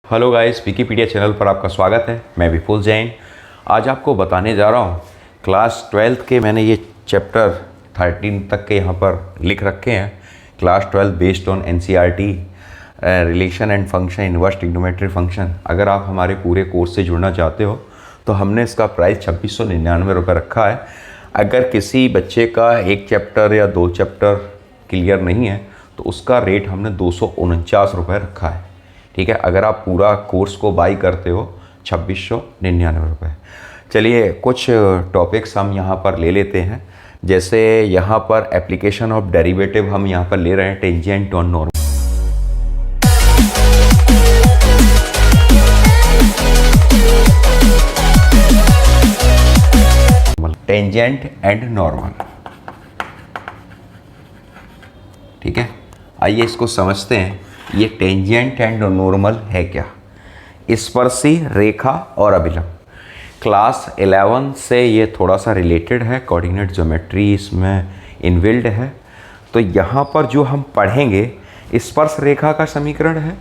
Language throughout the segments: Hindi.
हेलो गाइस, विकिपीडिया चैनल पर आपका स्वागत है। मैं विपुल जैन। आज आपको बताने जा रहा हूँ क्लास 12th के मैंने ये चैप्टर 13 तक के यहाँ पर लिख रखे हैं। Class 12 based on NCERT relation and function inverse trigonometry function. अगर आप हमारे पूरे कोर्स से जुड़ना चाहते हो तो हमने इसका प्राइस 2699 रुपये रखा है। अगर किसी बच्चे का एक चैप्टर या दो चैप्टर क्लियर नहीं है तो उसका रेट हमने 249 रुपये रखा है। ठीक है, अगर आप पूरा कोर्स को बाई करते हो 2699 रुपये। चलिए कुछ टॉपिक्स हम यहाँ पर ले लेते हैं। जैसे यहाँ पर एप्लीकेशन ऑफ डेरिवेटिव हम यहाँ पर ले रहे हैं tangent on normal. Tangent and normal. ठीक है, आइए इसको समझते हैं। ये टेंजेंट एंड नॉर्मल है क्या? स्पर्शी रेखा और अभिलंब। क्लास 11 से ये थोड़ा सा रिलेटेड है, कोऑर्डिनेट ज्योमेट्री इसमें इनबिल्ड है। तो यहाँ पर जो हम पढ़ेंगे स्पर्श रेखा का समीकरण है,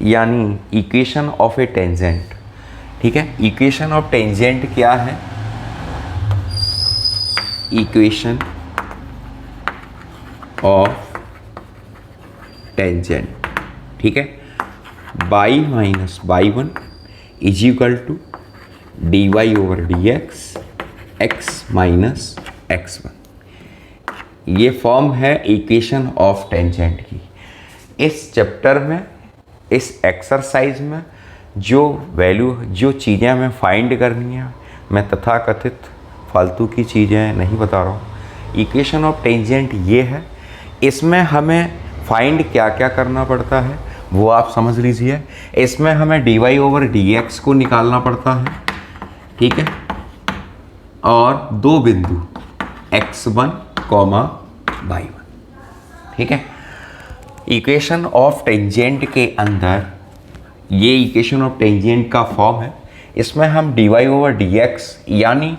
यानी इक्वेशन ऑफ ए टेंजेंट। ठीक है, इक्वेशन ऑफ टेंजेंट क्या है? Equation of tangent. ठीक है, y minus y one is equal to d y over d x x minus x one. ये फॉर्म है इक्वेशन ऑफ टेंजेंट की। इस चैप्टर में, इस एक्सरसाइज में जो वैल्यू, जो चीज़ें हमें फाइंड करनी है, मैं तथाकथित फालतू की चीज़ें नहीं बता रहा हूँ। इक्वेशन ऑफ टेंजेंट ये है, इसमें हमें फाइंड क्या क्या करना पड़ता है वो आप समझ लीजिए। इसमें हमें d y over d x को निकालना पड़ता है। ठीक है, और दो बिंदु x1, y1। ठीक है, इक्वेशन ऑफ टेंजेंट के अंदर ये इक्वेशन ऑफ टेंजेंट का फॉर्म है। इसमें हम d y over d x, यानी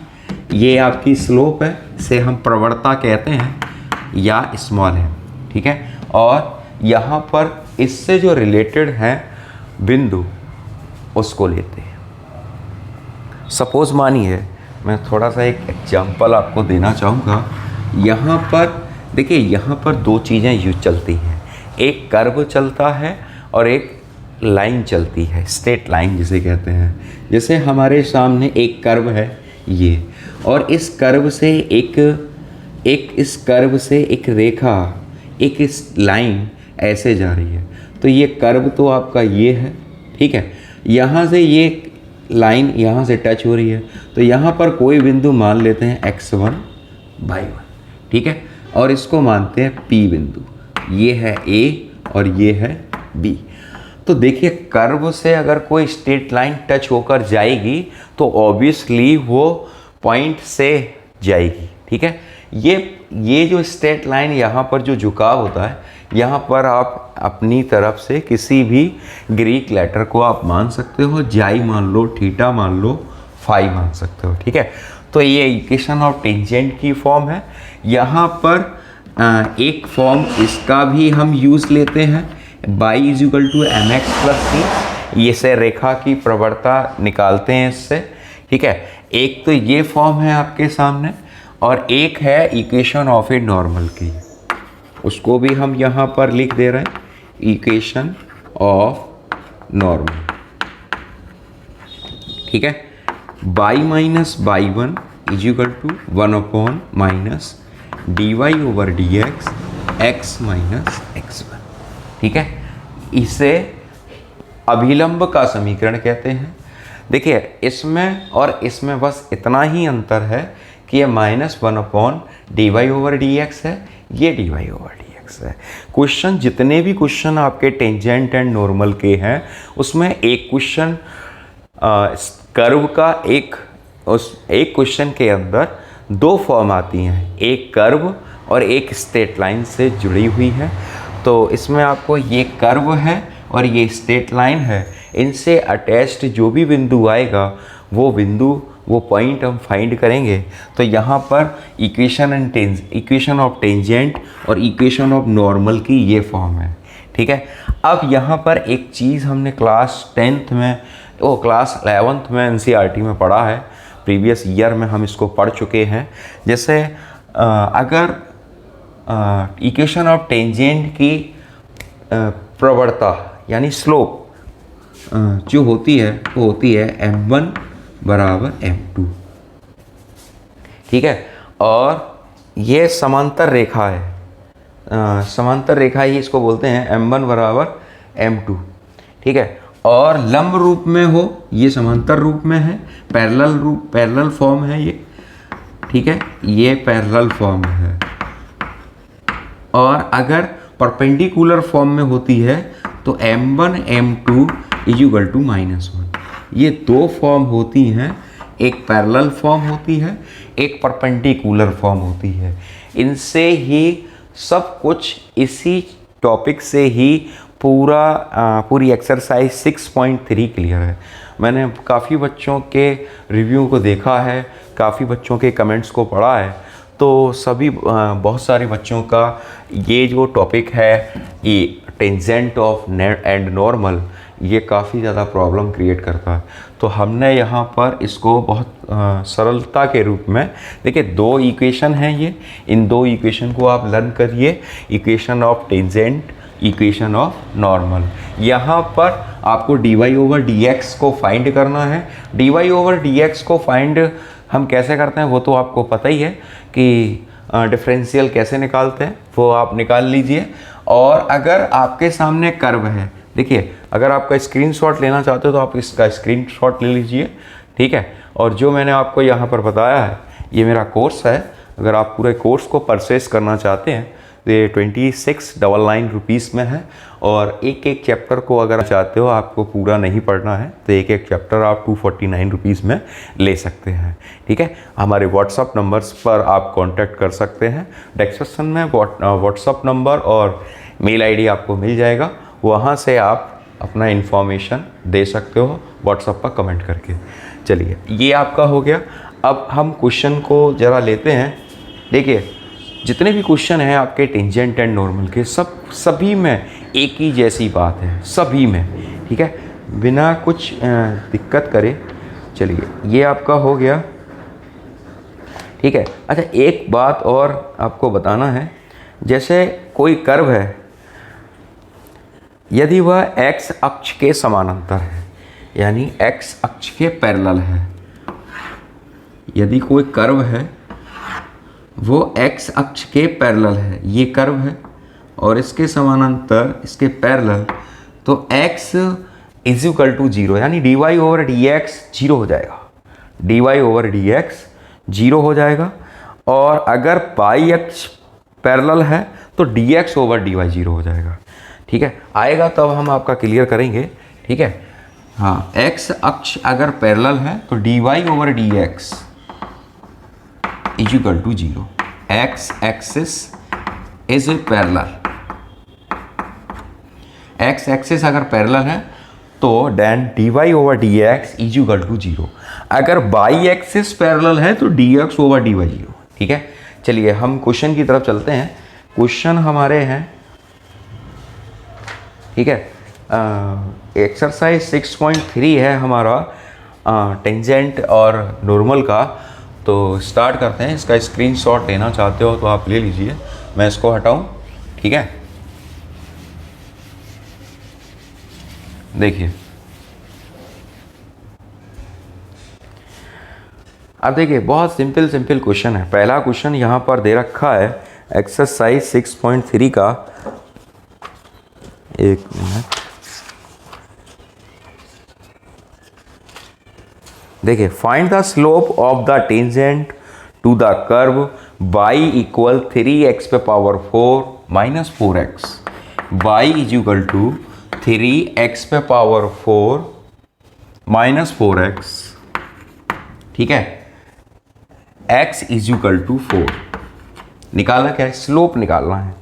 ये आपकी स्लोप है, से हम प्रवणता कहते हैं या स्मॉल है। ठीक है, और यहाँ पर इससे जो रिलेटेड है बिंदु उसको लेते हैं। सपोज मानिए, मैं थोड़ा सा एक एग्जांपल आपको देना चाहूँगा। यहाँ पर देखिए, यहाँ पर दो चीज़ें यूज चलती हैं, एक कर्व चलता है और एक लाइन चलती है, स्ट्रेट लाइन जिसे कहते हैं। जैसे हमारे सामने एक कर्व है ये, और इस कर्व से इस कर्व से एक रेखा, एक इस लाइन ऐसे जा रही है। तो ये कर्व तो आपका ये है। ठीक है, यहाँ से ये लाइन यहाँ से टच हो रही है, तो यहाँ पर कोई बिंदु मान लेते हैं x1, y1। ठीक है, और इसको मानते हैं P बिंदु। ये है A और ये है B। तो देखिए, कर्व से अगर कोई स्ट्रेट लाइन टच होकर जाएगी तो ऑब्वियसली वो पॉइंट से जाएगी। ठीक है, ये जो स्ट्रेट लाइन यहाँ पर जो झुकाव होता है, यहाँ पर आप अपनी तरफ से किसी भी ग्रीक लेटर को आप मान सकते हो, जाई मान लो, थीटा मान लो, फाई मान सकते हो। ठीक है, तो ये इक्वेशन ऑफ टेंजेंट की फॉर्म है। यहाँ पर एक फॉर्म इसका भी हम यूज़ लेते हैं, y is equal to m x plus c. ये से रेखा की प्रवणता निकालते हैं इससे। ठीक है, एक तो ये फॉर्म है आपके सामने, और एक है इक्वेशन ऑफ ए नॉर्मल की, उसको भी हम यहाँ पर लिख दे रहे हैं, इक्वेशन ऑफ नॉर्मल। ठीक है, y minus y one is equal to 1 upon minus d y over d x x minus x one. ठीक है, इसे अभिलंब का समीकरण कहते हैं। देखिए, इसमें और इसमें बस इतना ही अंतर है कि ये -1 upon d y over d x है, ये d y over d x है। क्वेश्चन, जितने भी क्वेश्चन आपके टेंजेंट एंड नॉर्मल के हैं, उसमें एक क्वेश्चन कर्व का, एक क्वेश्चन के अंदर दो फॉर्म आती हैं, एक कर्व और एक स्ट्रेट लाइन से जुड़ी हुई है। तो इसमें आपको ये कर्व है और ये स्ट्रेट लाइन है, इनसे अटैच्ड जो भी बिंदु आएगा वो पॉइंट हम फाइंड करेंगे। तो यहाँ पर इक्वेशन ऑफ टेंजेंट और इक्वेशन ऑफ नॉर्मल की ये फॉर्म है। ठीक है। अब यहाँ पर एक चीज़ हमने क्लास 10th में क्लास 11th में एनसीईआरटी में पढ़ा है, प्रीवियस ईयर में हम इसको पढ़ चुके हैं। जैसे अगर इक्वेशन ऑफ टेंजेंट की प्रवणता यानी स्लोप जो होती है वो होती है m1 बराबर m2, ठीक है। और ये समांतर रेखा है, समांतर रेखा ही इसको बोलते हैं, m1 बराबर m2, ठीक है। और लंब रूप में हो, ये समांतर रूप में है, पैरेलल फॉर्म है ये, ठीक है, ये पैरेलल फॉर्म है। और अगर परपेंडिकुलर फॉर्म में होती है तो m1 m2 इक्वल टू -1। ये दो फॉर्म होती हैं, एक पैरेलल फॉर्म होती है, एक परपेंडिकुलर फॉर्म होती है। इनसे ही सब कुछ, इसी टॉपिक से ही पूरी एक्सरसाइज 6.3 क्लियर है। मैंने काफ़ी बच्चों के रिव्यू को देखा है, काफ़ी बच्चों के कमेंट्स को पढ़ा है, तो सभी बहुत सारे बच्चों का ये जो टॉपिक है, ये टेंजेंट ऑफ एंड नॉर्मल, ये काफ़ी ज़्यादा प्रॉब्लम क्रिएट करता है। तो हमने यहाँ पर इसको बहुत सरलता के रूप में, देखिए 2 इक्वेशन हैं ये, इन 2 इक्वेशन को आप लर्न करिए, equation of tangent, equation of normal. यहाँ पर आपको dy/dx को फाइंड करना है। dy/dx को फाइंड हम कैसे करते हैं वो तो आपको पता ही है कि डिफरेंशियल कैसे निकालते हैं, वो आप निकाल लीजिए। और अगर आपके सामने कर्व है, देखिए अगर आपका स्क्रीनशॉट लेना चाहते हो तो आप इसका स्क्रीनशॉट ले लीजिए, ठीक है। और जो मैंने आपको यहाँ पर बताया है, ये मेरा कोर्स है। अगर आप पूरे कोर्स को परचेस करना चाहते हैं तो ये 2699 रुपीज़ में है। और एक एक चैप्टर को अगर चाहते हो, आपको पूरा नहीं पढ़ना है, तो एक एक चैप्टर आप 249 रुपीज़ में ले सकते हैं, ठीक है। हमारे व्हाट्सअप नंबर्स पर आप कांटेक्ट कर सकते हैं। डिस्क्रिप्शन में व्हाट्सअप नंबर और मेल आईडी आपको मिल जाएगा, वहाँ से आप अपना इन्फॉर्मेशन दे सकते हो व्हाट्सअप पर कमेंट करके। चलिए, ये आपका हो गया। अब हम क्वेश्चन को ज़रा लेते हैं। देखिए, जितने भी क्वेश्चन हैं आपके टेंजेंट एंड नॉर्मल के, सभी में एक ही जैसी बात है, सभी में, ठीक है, बिना कुछ दिक्कत करे। चलिए, ये आपका हो गया, ठीक है। अच्छा, एक बात और आपको बताना है, जैसे कोई कर्व है, यदि वह x अक्ष के समानांतर है, यानी x अक्ष के पैरेलल है, यदि कोई कर्व है वो x अक्ष के पैरेलल है, ये कर्व है और इसके समानांतर, इसके पैरेलल, तो x इज इक्वल टू 0, यानी dy/dx 0 हो जाएगा, dy/dx 0 हो जाएगा। और अगर y अक्ष पैरेलल है तो dx/dy 0 हो जाएगा, ठीक है। आएगा तब हम आपका क्लियर करेंगे, ठीक है। हाँ, x अक्ष अगर पैरेलल है तो dy/dx is equal to 0, x axis is parallel, x axis अगर पैरेलल है तो then dy/dx is equal to 0। अगर y एक्सिस पैरेलल है तो dx/dy 0, ठीक है। चलिए, हम क्वेश्चन की तरफ चलते हैं। क्वेश्चन हमारे हैं, ठीक है, एक्सरसाइज 6.3 है हमारा टेंजेंट और नॉर्मल का। तो स्टार्ट करते हैं। इसका स्क्रीनशॉट लेना चाहते हो तो आप ले लीजिए, मैं इसको हटाऊं, ठीक है। देखिए, अब देखिए, बहुत सिंपल क्वेश्चन है। पहला क्वेश्चन यहाँ पर दे रखा है एक्सरसाइज 6.3 का, एक मिनट, देखिए, find the slope of the tangent to the curve y equal 3x⁴ minus 4x, y is equal to 3x⁴ minus 4x, ठीक है। x इज इक्वल टू 4 निकालना क्या है, स्लोप निकालना है,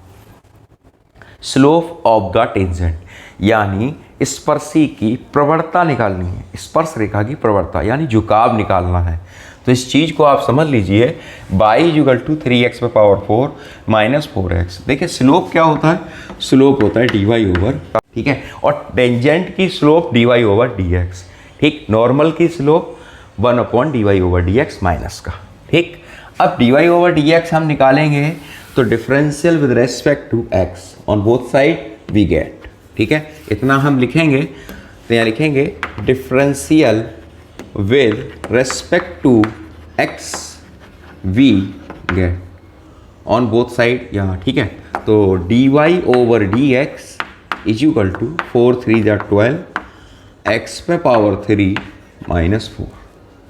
स्लोप ऑफ द टेंजेंट, यानी स्पर्शी की प्रवणता निकालनी है, स्पर्श रेखा की प्रवणता यानी झुकाव निकालना है। तो इस चीज़ को आप समझ लीजिए, y इक्वल टू 3x पे पावर 4 माइनस 4x। देखिए स्लोप क्या होता है, स्लोप होता है dy ओवर, ठीक है, और टेंजेंट की स्लोप dy ओवर dx, ठीक, नॉर्मल की slope 1 upon dy over dx minus का, ठीक। अब dy ओवर dx हम निकालेंगे तो differential with respect to x on both side we get, ठीक है, इतना हम लिखेंगे। तो यहाँ लिखेंगे differential with respect to x we get on both side यहाँ, ठीक है। तो dy over dx is equal to 4 3 जा 12 x पे पावर 3 माइनस 4,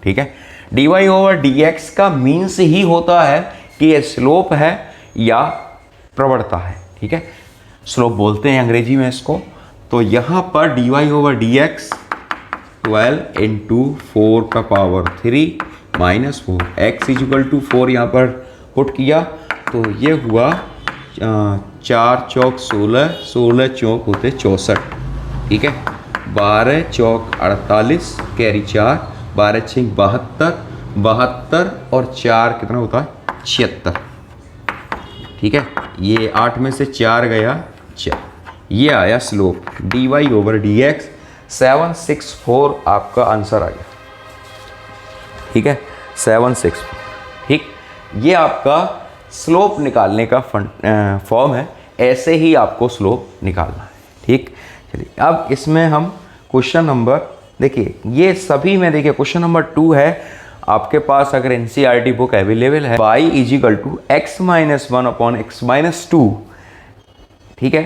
ठीक है। dy ओवर dx का मीन्स ही होता है कि ये स्लोप है या प्रवणता है, ठीक है, स्लोप बोलते हैं अंग्रेजी में इसको। तो यहाँ पर dy ओवर dx 12 इंटू 4 का power 3 minus 4, x is equal to 4 यहाँ पर पुट किया तो ये हुआ 4 चौक 16, 16 चौक होते 64, ठीक है, 12 चौक 48, कैरी 4, 12 छिंग 72, 72 और 4 कितना होता है 76, ठीक है। ये 8 में से 4 गया 4, ये आया स्लोप dy ओवर dx 764, आपका आंसर आ गया, ठीक है, 764, ठीक। ये आपका स्लोप निकालने का फॉर्म है, ऐसे ही आपको स्लोप निकालना है, ठीक। चलिए अब इसमें हम क्वेश्चन नंबर देखिए, ये सभी में देखिए क्वेश्चन नंबर 2 है आपके पास, अगर एनसीईआरटी बुक अवेलेबल है, y is equal to x minus 1 upon x minus 2, ठीक है,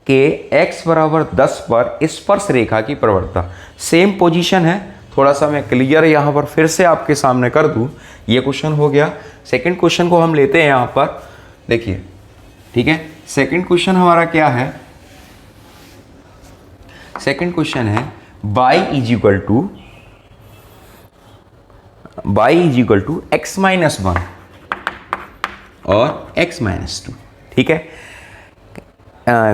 के x बराबर 10 पर स्पर्श रेखा की प्रवणता। सेम पोजीशन है, थोड़ा सा मैं क्लियर यहाँ पर फिर से आपके सामने कर दूँ। ये क्वेश्चन हो गया। सेकंड क्वेश्चन को हम लेते हैं यहाँ पर, देखिए, ठीक है। सेकंड क्वेश्चन हमारा क्या है, सेकंड क्वेश्चन है y is equal to x minus 1 और x माइनस 2, ठीक है।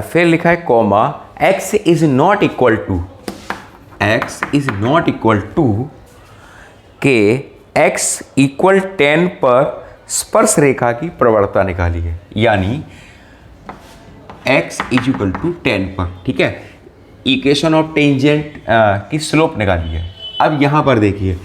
फिर लिखा है comma x is not equal to के x इक्वल 10 पर स्पर्श रेखा की प्रवणता निकाली है, यानी x इज इक्वल टू 10 पर, ठीक है, इक्वेशन ऑफ टेंजेंट की स्लोप निकाली है। अब यहाँ पर देखिए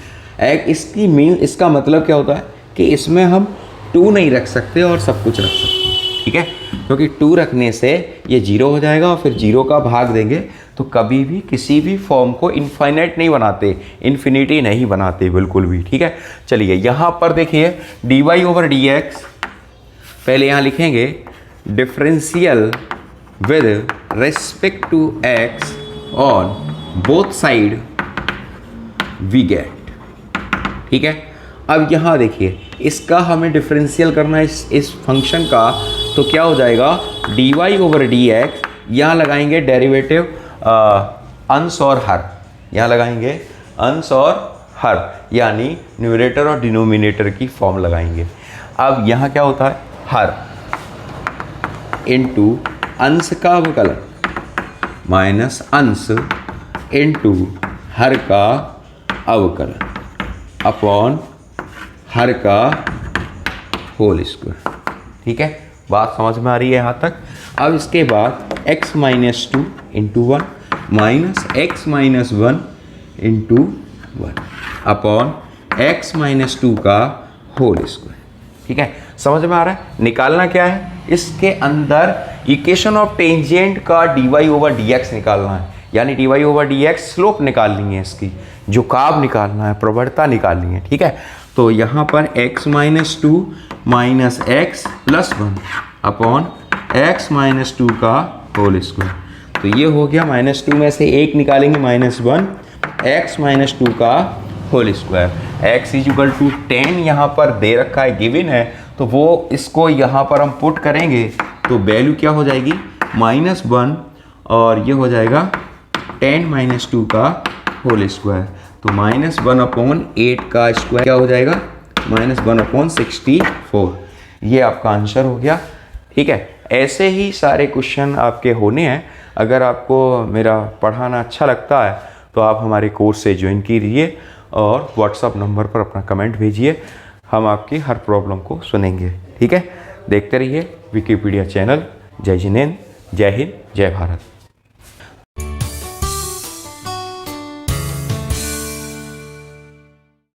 इसका मतलब क्या होता है कि इसमें हम 2 नहीं रख सकते और सब कुछ रख सकते हैं, ठीक है, क्योंकि 2 रखने से ये 0 हो जाएगा और फिर 0 का भाग देंगे तो कभी भी किसी भी फॉर्म को इनफाइनाइट नहीं बनाते, इन्फिनिटी नहीं बनाते बिल्कुल भी, ठीक है। चलिए यहाँ पर देखिए dy ओवर dx, पहले यहाँ लिखेंगे differential with respect to x on both side we get, ठीक है। अब यहाँ देखिए इसका हमें डिफरेंशियल करना है इस फंक्शन का, तो क्या हो जाएगा dy ओवर dx, यहाँ लगाएंगे डेरिवेटिव अंश और हर, यहाँ लगाएंगे अंश और हर, यानी न्यूमरेटर और डिनोमिनेटर की फॉर्म लगाएंगे। अब यहाँ क्या होता है हर इंटू अंश का अवकलन माइनस अंश इंटू हर का अवकलन अपॉन हर का होल स्क्वायर, ठीक है, बात समझ में आ रही है यहाँ तक। अब इसके बाद x minus 2 into 1 minus x minus 1 into 1 upon x minus 2 का होल स्क्वायर, ठीक है, समझ में आ रहा है। निकालना क्या है, इसके अंदर इक्वेशन ऑफ टेंजेंट का dy ओवर dx निकालना है, यानी dy ओवर dx स्लोप निकालनी है, इसकी झुकाव निकालना है, प्रवणता निकालनी है, ठीक है। तो यहाँ पर x minus 2 minus x plus 1 upon x minus 2 का होल स्क्वायर, तो ये हो गया माइनस 2 में से 1 निकालेंगे माइनस 1, एक्स माइनस 2 का whole square. X is equal to 10 यहाँ पर दे रखा है, गिवन है, तो वो इसको यहाँ पर हम पुट करेंगे तो वैल्यू क्या हो जाएगी -1 और ये हो जाएगा 10 माइनस 2 का होल स्क्वायर, तो -1 अपॉन 8 का स्क्वायर क्या हो जाएगा -1 अपॉन 64। ये आपका आंसर हो गया, ठीक है। ऐसे ही सारे क्वेश्चन आपके होने हैं। अगर आपको मेरा पढ़ाना अच्छा लगता है तो आप हमारे कोर्स से ज्वाइन कीजिए और व्हाट्सअप नंबर पर अपना कमेंट भेजिए, हम आपकी हर प्रॉब्लम को सुनेंगे। ठीक है, देखते रहिए विकिपीडिया चैनल। जय जिनेंद्र, जय हिंद, जय भारत।